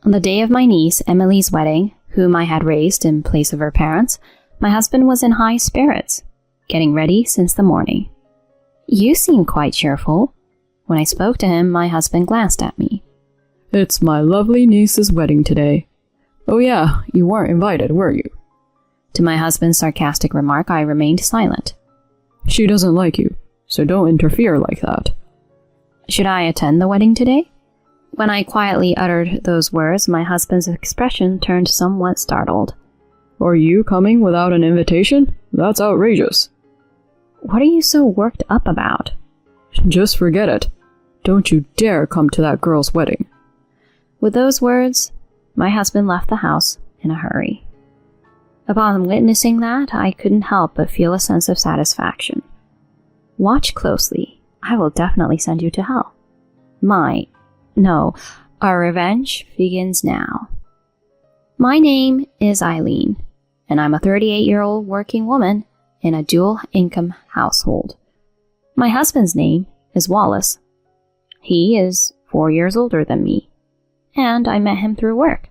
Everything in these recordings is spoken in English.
On the day of my niece Emily's wedding, whom I had raised in place of her parents, my husband was in high spirits, getting ready since the morning. "You seem quite cheerful." When I spoke to him, my husband glanced at me. "It's my lovely niece's wedding today. Oh yeah, you weren't invited, were you?" To my husband's sarcastic remark, I remained silent. "She doesn't like you, so don't interfere like that." Should I attend the wedding today? When I quietly uttered those words, my husband's expression turned somewhat startled. "Are you coming without an invitation? That's outrageous." "What are you so worked up about?" "Just forget it. Don't you dare come to that girl's wedding." With those words, my husband left the house in a hurry. Upon witnessing that, I couldn't help but feel a sense of satisfaction. Watch closely. I will definitely send you to hell. Our revenge begins now. My name is Eileen, and I'm a 38-year-old working woman in a dual-income household. My husband's name is Wallace. He is 4 years older than me, and I met him through work.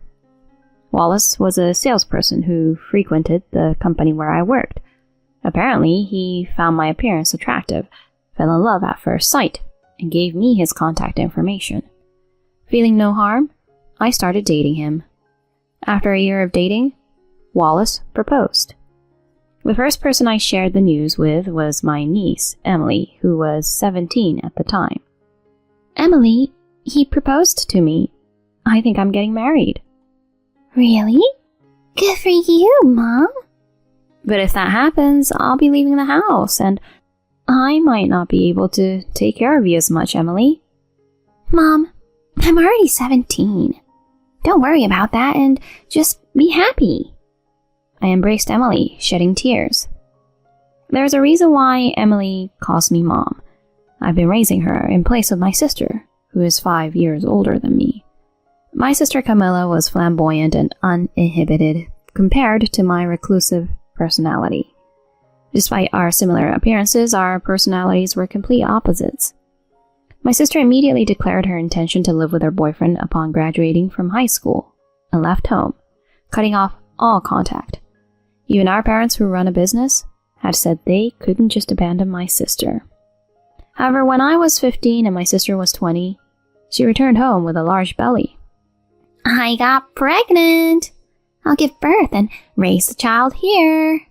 Wallace was a salesperson who frequented the company where I worked. Apparently, he found my appearance attractive, fell in love at first sight, and gave me his contact information. Feeling no harm, I started dating him. After a year of dating, Wallace proposed. The first person I shared the news with was my niece, Emily, who was 17 at the time. "Emily, he proposed to me. I think I'm getting married." "Really? Good for you, Mom." "But if that happens, I'll be leaving the house, and I might not be able to take care of you as much, Emily." "Mom, I'm already 17. Don't worry about that and just be happy." I embraced Emily, shedding tears. There's a reason why Emily calls me Mom. I've been raising her in place of my sister, who is 5 years older than me. My sister Camilla was flamboyant and uninhibited compared to my reclusive personality. Despite our similar appearances, our personalities were complete opposites. My sister immediately declared her intention to live with her boyfriend upon graduating from high school and left home, cutting off all contact. Even our parents, who run a business, had said they couldn't just abandon my sister. However, when I was 15 and my sister was 20, she returned home with a large belly. "I got pregnant. I'll give birth and raise the child here."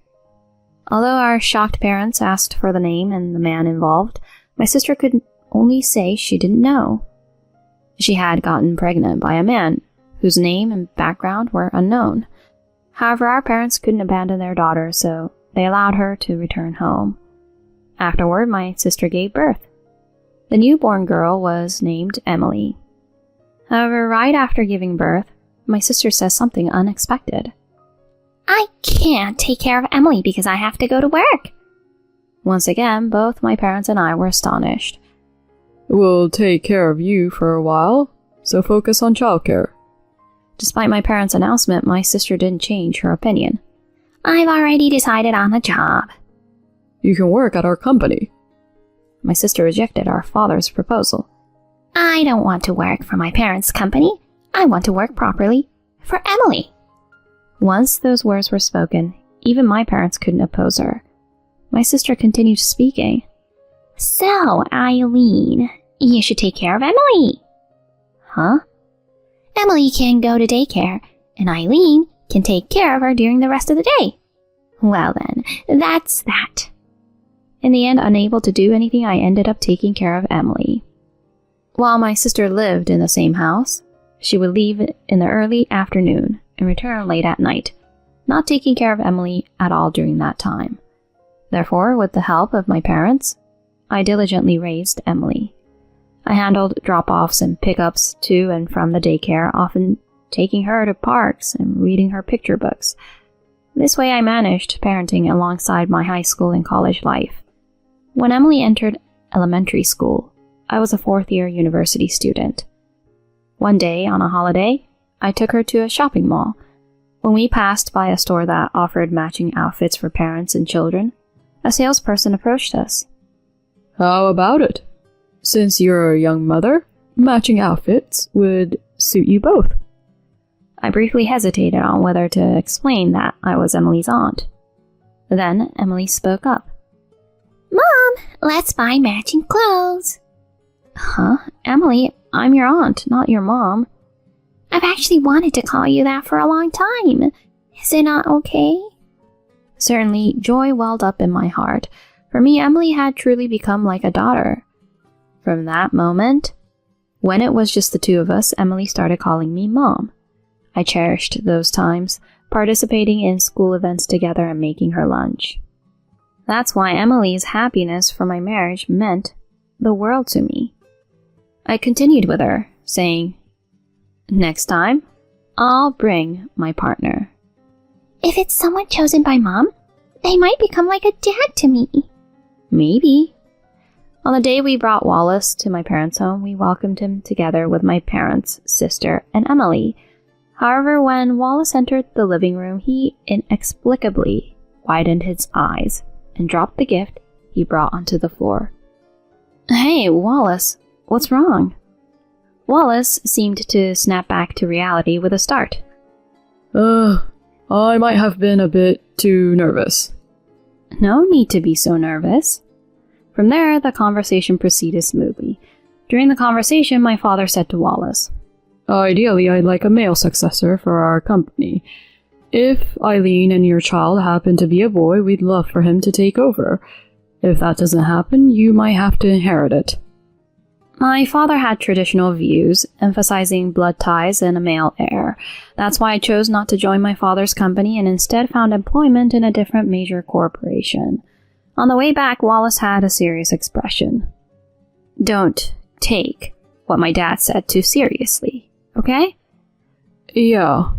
Although our shocked parents asked for the name and the man involved, my sister could only say she didn't know. She had gotten pregnant by a man whose name and background were unknown. However, our parents couldn't abandon their daughter, so they allowed her to return home. Afterward, my sister gave birth. The newborn girl was named Emily. However, right after giving birth, my sister says something unexpected. "I can't take care of Emily because I have to go to work." Once again, both my parents and I were astonished. "We'll take care of you for a while, so focus on childcare." Despite my parents' announcement, my sister didn't change her opinion. "I've already decided on a job." "You can work at our company." My sister rejected our father's proposal. "I don't want to work for my parents' company. I want to work properly for Emily." Once those words were spoken, even my parents couldn't oppose her. My sister continued speaking. "So, Eileen, you should take care of Emily." "Huh?" "Emily can go to daycare, and Eileen can take care of her during the rest of the day." "Well then, that's that." In the end, unable to do anything, I ended up taking care of Emily. While my sister lived in the same house, she would leave in the early afternoon and return late at night, not taking care of Emily at all during that time. Therefore, with the help of my parents, I diligently raised Emily. I handled drop-offs and pickups to and from the daycare, often taking her to parks and reading her picture books. This way I managed parenting alongside my high school and college life. When Emily entered elementary school, I was a fourth-year university student. One day, on a holiday, I took her to a shopping mall. When we passed by a store that offered matching outfits for parents and children, a salesperson approached us. "How about it? Since you're a young mother, matching outfits would suit you both." I briefly hesitated on whether to explain that I was Emily's aunt. Then Emily spoke up. Mom, let's buy matching clothes. Huh? Emily, I'm your aunt, not your mom. I've actually wanted to call you that for a long time. Is it not okay? Certainly, joy welled up in my heart. For me, Emily had truly become like a daughter. From that moment, when it was just the two of us, Emily started calling me Mom. I cherished those times, participating in school events together and making her lunch. That's why Emily's happiness for my marriage meant the world to me. I continued with her, saying, "Next time, I'll bring my partner." If it's someone chosen by Mom, they might become like a dad to me. Maybe. On the day we brought Wallace to my parents' home, we welcomed him together with my parents, sister, and Emily. However, when Wallace entered the living room, he inexplicably widened his eyes and dropped the gift he brought onto the floor. "Hey, Wallace, what's wrong?" Wallace seemed to snap back to reality with a start. I might have been a bit too nervous." No need to be so nervous. From there, the conversation proceeded smoothly. During the conversation, my father said to Wallace, "Ideally, I'd like a male successor for our company. If Eileen and your child happen to be a boy, we'd love for him to take over. If that doesn't happen, you might have to inherit it." My father had traditional views, emphasizing blood ties and a male heir. That's why I chose not to join my father's company and instead found employment in a different major corporation. On the way back, Wallace had a serious expression. "Don't take what my dad said too seriously, okay?" "Yeah."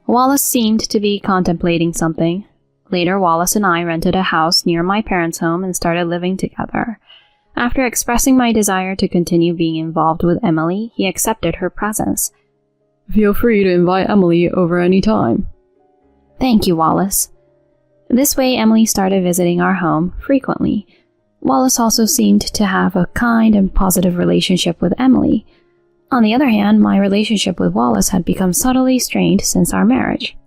Wallace seemed to be contemplating something. Later, Wallace and I rented a house near my parents' home and started living together. After expressing my desire to continue being involved with Emily, he accepted her presence. "Feel free to invite Emily over any time." "Thank you, Wallace." This way, Emily started visiting our home frequently. Wallace also seemed to have a kind and positive relationship with Emily. On the other hand, my relationship with Wallace had become subtly strained since our marriage.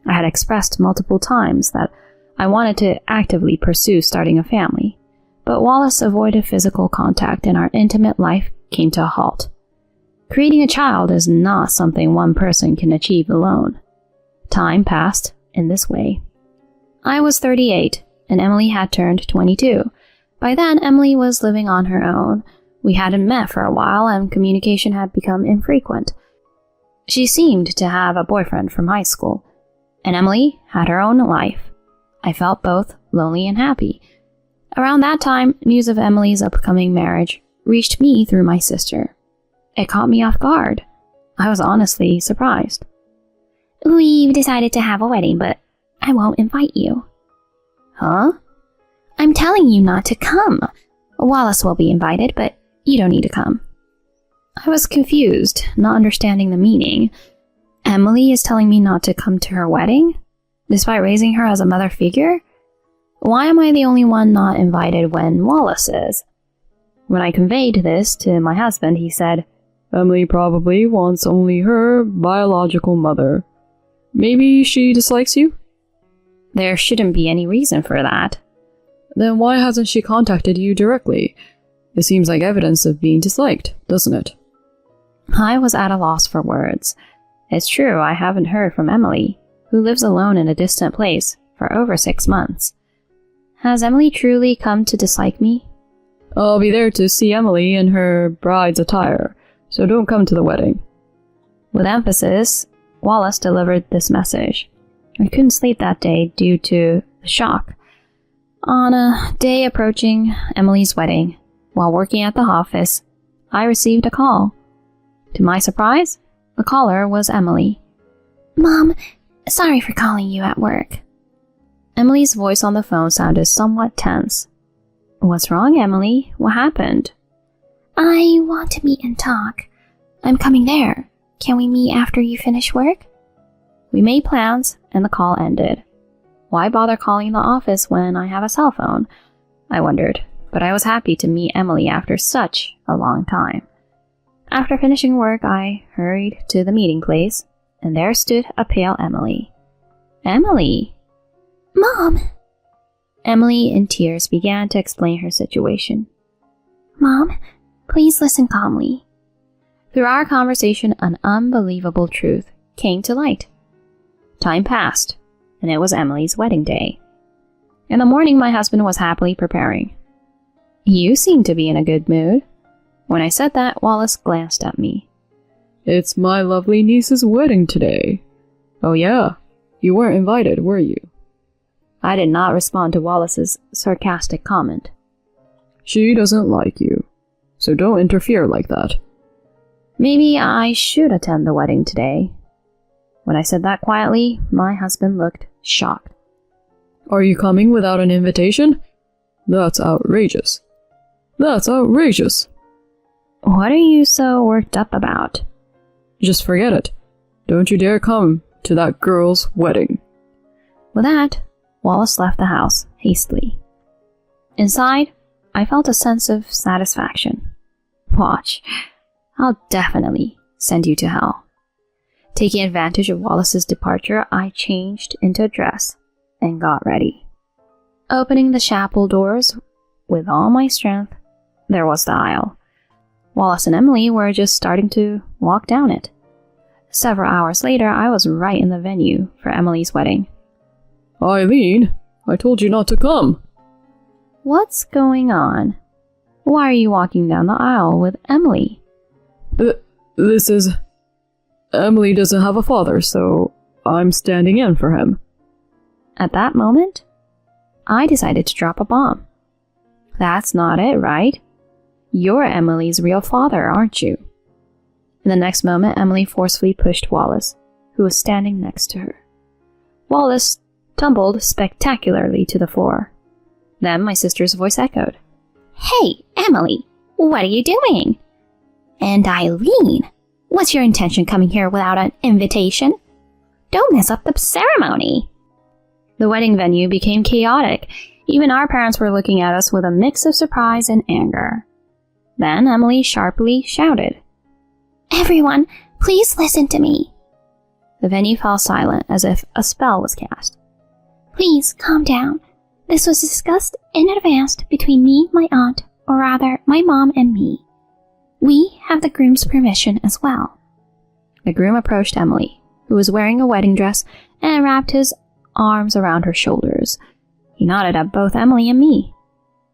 I had expressed multiple times that I wanted to actively pursue starting a family, but Wallace avoided physical contact and our intimate life came to a halt. Creating a child is not something one person can achieve alone. Time passed in this way. I was 38, and Emily had turned 22. By then, Emily was living on her own. We hadn't met for a while, and communication had become infrequent. She seemed to have a boyfriend from high school, and Emily had her own life. I felt both lonely and happy. Around that time, news of Emily's upcoming marriage reached me through my sister. It caught me off guard. I was honestly surprised. We've decided to have a wedding, but I won't invite you. Huh? I'm telling you not to come. Wallace will be invited, but you don't need to come. I was confused, not understanding the meaning. Emily is telling me not to come to her wedding, despite raising her as a mother figure? Why am I the only one not invited when Wallace is? When I conveyed this to my husband, he said, "Emily probably wants only her biological mother. Maybe she dislikes you?" "There shouldn't be any reason for that." "Then why hasn't she contacted you directly? It seems like evidence of being disliked, doesn't it?" I was at a loss for words. It's true, I haven't heard from Emily, who lives alone in a distant place, for over 6 months. Has Emily truly come to dislike me? "I'll be there to see Emily in her bride's attire, so don't come to the wedding." With emphasis, Wallace delivered this message. I couldn't sleep that day due to the shock. On a day approaching Emily's wedding, while working at the office, I received a call. To my surprise, the caller was Emily. "Mom, sorry for calling you at work." Emily's voice on the phone sounded somewhat tense. "What's wrong, Emily? What happened?" "I want to meet and talk. I'm coming there. Can we meet after you finish work?" We made plans, and the call ended. Why bother calling the office when I have a cell phone? I wondered, but I was happy to meet Emily after such a long time. After finishing work, I hurried to the meeting place. and there stood a pale Emily. Emily! Mom! Emily, in tears, began to explain her situation. Mom, please listen calmly. Through our conversation, an unbelievable truth came to light. Time passed, and it was Emily's wedding day. In the morning, my husband was happily preparing. You seem to be in a good mood. When I said that, Wallace glanced at me. It's my lovely niece's wedding today. Oh yeah, you weren't invited, were you? I did not respond to Wallace's sarcastic comment. She doesn't like you, so don't interfere like that. Maybe I should attend the wedding today. When I said that quietly, my husband looked shocked. Are you coming without an invitation? That's outrageous. That's outrageous. What are you so worked up about? Just forget it. Don't you dare come to that girl's wedding. With that, Wallace left the house hastily. Inside, I felt a sense of satisfaction. Watch, I'll definitely send you to hell. Taking advantage of Wallace's departure, I changed into a dress and got ready. Opening the chapel doors with all my strength, there was the aisle. Wallace and Emily were just starting to walk down it. Several hours later, I was right in the venue for Emily's wedding. Eileen, I told you not to come. What's going on? Why are you walking down the aisle with Emily? This is... Emily doesn't have a father, so I'm standing in for him. At that moment, I decided to drop a bomb. That's not it, right? You're Emily's real father, aren't you? In the next moment, Emily forcefully pushed Wallace, who was standing next to her. Wallace tumbled spectacularly to the floor. Then my sister's voice echoed. Hey, Emily, what are you doing? And Eileen, what's your intention coming here without an invitation? Don't mess up the ceremony. The wedding venue became chaotic. Even our parents were looking at us with a mix of surprise and anger. Then Emily sharply shouted, Everyone, please listen to me. The venue fell silent as if a spell was cast. Please calm down. This was discussed in advance between me, my aunt, or rather, my mom and me. We have the groom's permission as well. The groom approached Emily, who was wearing a wedding dress, and wrapped his arms around her shoulders. He nodded at both Emily and me.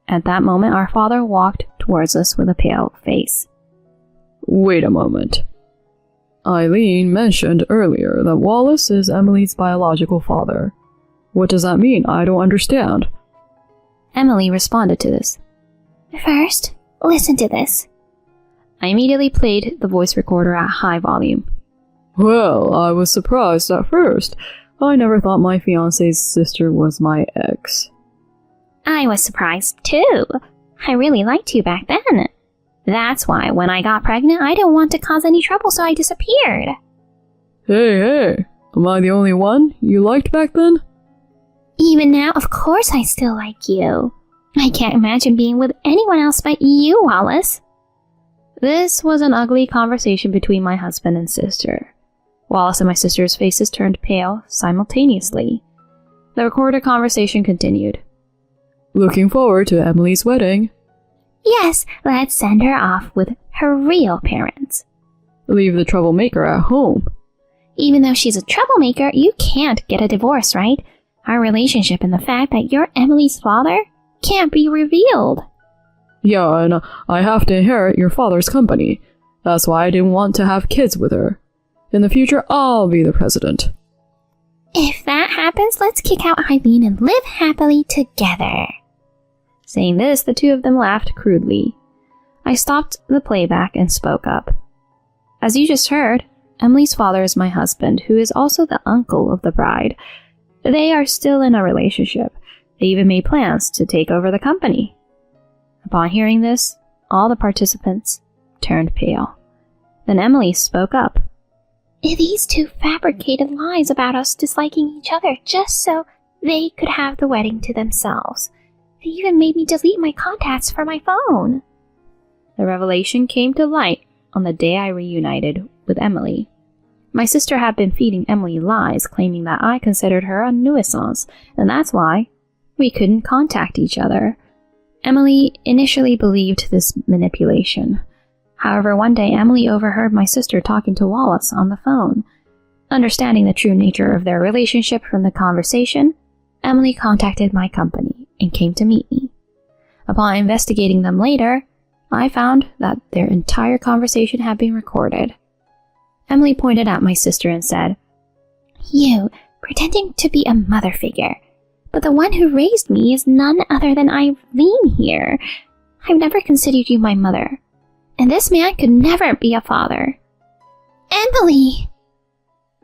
At that moment, our father walked towards us with a pale face. Wait a moment. Eileen mentioned earlier that Wallace is Emily's biological father. What does that mean? I don't understand. Emily responded to this. First, listen to this. I immediately played the voice recorder at high volume. Well, I was surprised at first. I never thought my fiancé's sister was my ex. I was surprised too. I really liked you back then. That's why when I got pregnant, I didn't want to cause any trouble, so I disappeared. Hey, am I the only one you liked back then? Even now, of course I still like you. I can't imagine being with anyone else but you, Wallace. This was an ugly conversation between my husband and sister. Wallace and my sister's faces turned pale simultaneously. The recorded conversation continued. Looking forward to Emily's wedding. Yes, let's send her off with her real parents. Leave the troublemaker at home. Even though she's a troublemaker, you can't get a divorce, right? Our relationship and the fact that you're Emily's father can't be revealed. Yeah, and I have to inherit your father's company. That's why I didn't want to have kids with her. In the future, I'll be the president. If that happens, let's kick out Eileen and live happily together. Saying this, the two of them laughed crudely. I stopped the playback and spoke up. As you just heard, Emily's father is my husband, who is also the uncle of the bride. They are still in a relationship. They even made plans to take over the company. Upon hearing this, all the participants turned pale. Then Emily spoke up. These two fabricated lies about us disliking each other just so they could have the wedding to themselves. They even made me delete my contacts from my phone. The revelation came to light on the day I reunited with Emily. My sister had been feeding Emily lies, claiming that I considered her a nuisance, and that's why we couldn't contact each other. Emily initially believed this manipulation. However, one day Emily overheard my sister talking to Wallace on the phone. Understanding the true nature of their relationship from the conversation, Emily contacted my company and came to meet me. Upon investigating them later, I found that their entire conversation had been recorded. Emily pointed at my sister and said, "You, pretending to be a mother figure. But the one who raised me is none other than Eileen here. I've never considered you my mother. And this man could never be a father." "Emily!"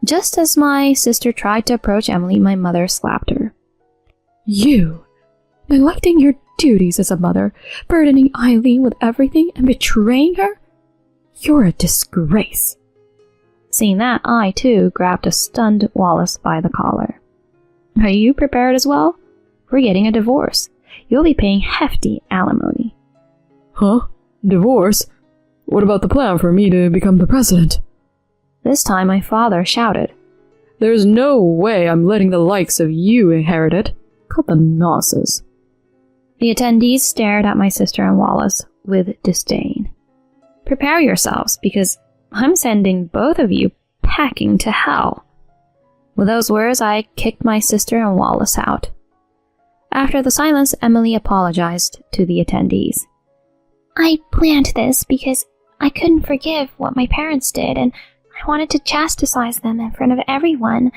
Just as my sister tried to approach Emily, my mother slapped her. "You, neglecting your duties as a mother, burdening Eileen with everything and betraying her? You're a disgrace." Seeing that, I too grabbed a stunned Wallace by the collar. "Are you prepared as well? We're getting a divorce. You'll be paying hefty alimony." "Huh? Divorce? What about the plan for me to become the president?" This time my father shouted, "There's no way I'm letting the likes of you inherit it. Cut the nonsense." The attendees stared at my sister and Wallace with disdain. "Prepare yourselves, because I'm sending both of you packing to hell." With those words, I kicked my sister and Wallace out. After the silence, Emily apologized to the attendees. "I planned this because I couldn't forgive what my parents did, and I wanted to chastise them in front of everyone.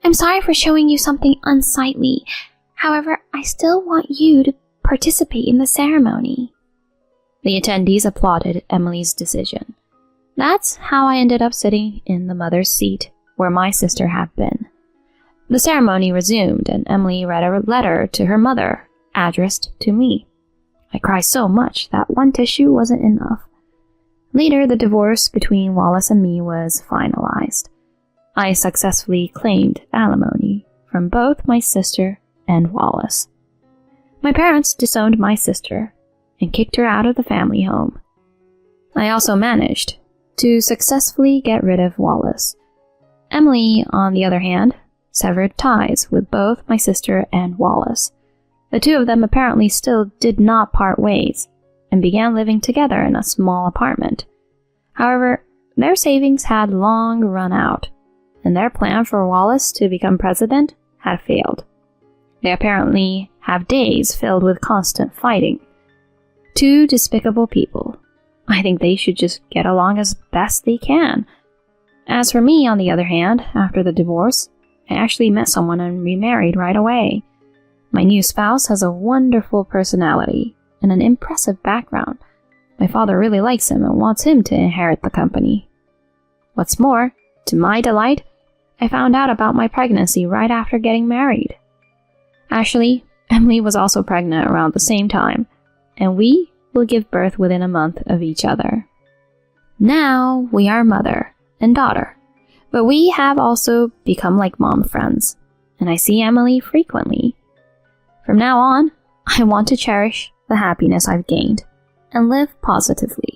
I'm sorry for showing you something unsightly. However, I still want you to participate in the ceremony." The attendees applauded Emily's decision. That's how I ended up sitting in the mother's seat where my sister had been. The ceremony resumed, and Emily read a letter to her mother, addressed to me. I cried so much that one tissue wasn't enough. Later, the divorce between Wallace and me was finalized. I successfully claimed alimony from both my sister and Wallace. My parents disowned my sister and kicked her out of the family home. I also managed to successfully get rid of Wallace. Emily, on the other hand, severed ties with both my sister and Wallace. The two of them apparently still did not part ways and began living together in a small apartment. However, their savings had long run out, and their plan for Wallace to become president had failed. They apparently have days filled with constant fighting. Two despicable people. I think they should just get along as best they can. As for me, on the other hand, after the divorce, I actually met someone and remarried right away. My new spouse has a wonderful personality and an impressive background. My father really likes him and wants him to inherit the company. What's more, to my delight, I found out about my pregnancy right after getting married. Actually, Emily was also pregnant around the same time, and we will give birth within a month of each other. Now we are mother and daughter, but we have also become like mom friends, and I see Emily frequently. From now on, I want to cherish the happiness I've gained and live positively.